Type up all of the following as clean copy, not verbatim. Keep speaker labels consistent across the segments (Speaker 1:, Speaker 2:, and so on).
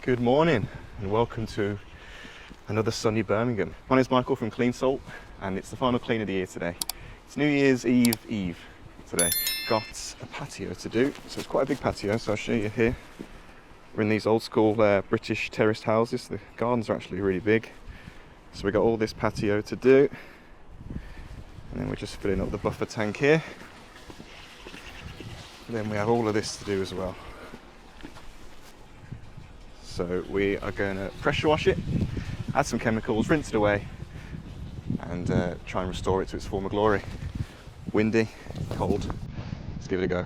Speaker 1: Good morning and welcome to another sunny Birmingham. My name is Michael from Clean Salt and it's the final clean of the year today. It's New Year's Eve today. Got a patio to do, so it's quite a big patio, so I'll show you here. We're in these old school British terraced houses. The gardens are actually really big. So we got all this patio to do. And then we're just filling up the buffer tank here. And then we have all of this to do as well. So we are going to pressure wash it, add some chemicals, rinse it away, and try and restore it to its former glory. Windy, cold, let's give it a go.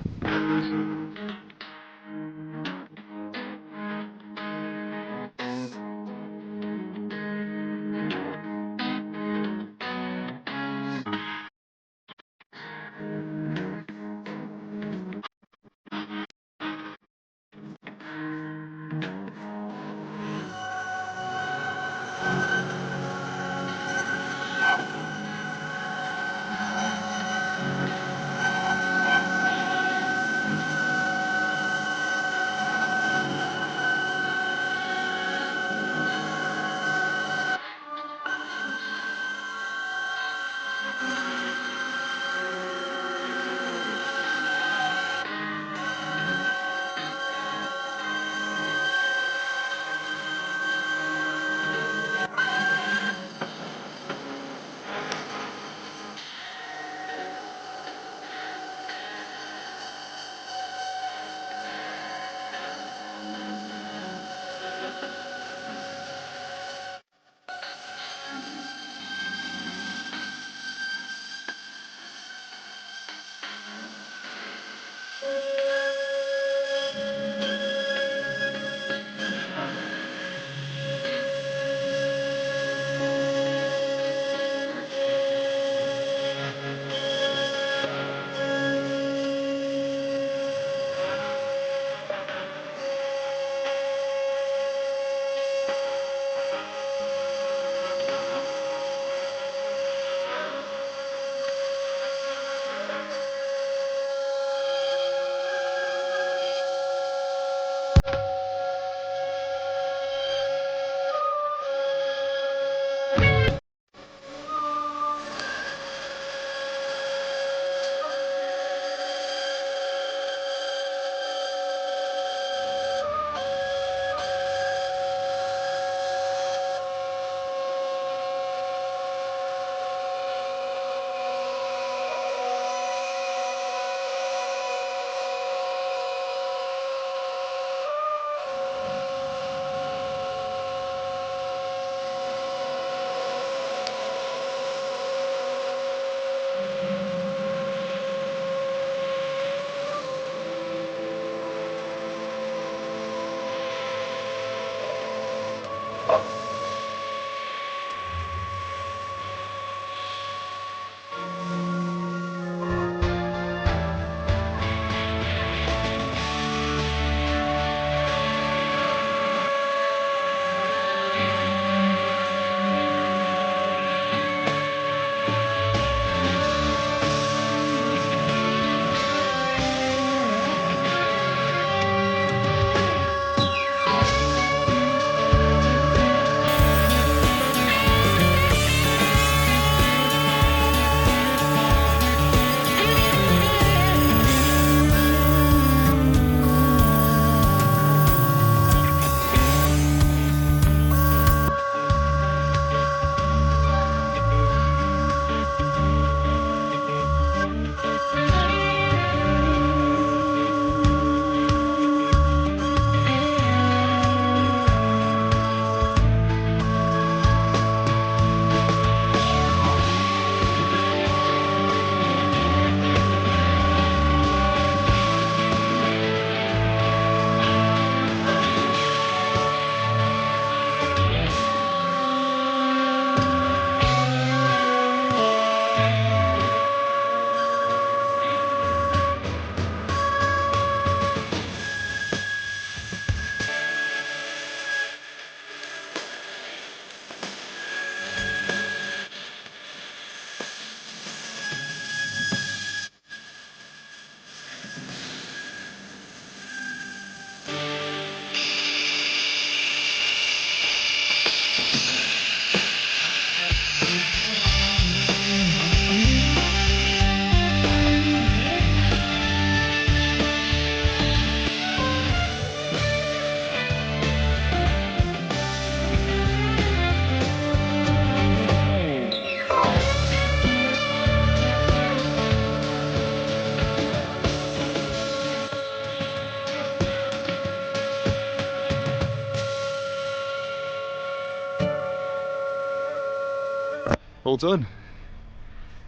Speaker 1: all done.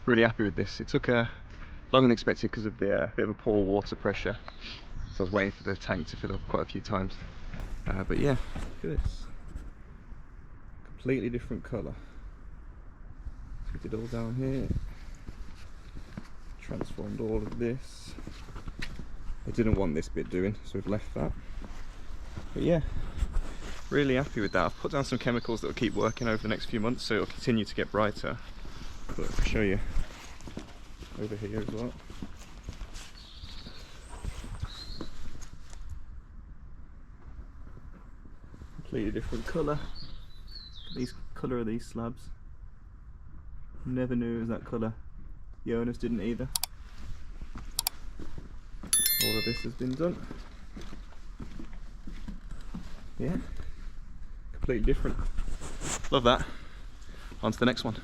Speaker 1: Really happy with this. It took longer than expected because of the bit of a poor water pressure. So I was waiting for the tank to fill up quite a few times. But yeah, look at this. Completely different colour. So we did all down here. Transformed all of this. I didn't want this bit doing, so we've left that. But yeah, really happy with that. I've put down some chemicals that will keep working over the next few months, so it'll continue to get brighter. But I'll show you over here as well. Completely different colour. These colour of these slabs. Never knew it was that colour. The owners didn't either. All of this has been done. Yeah, completely different. Love that. On to the next one.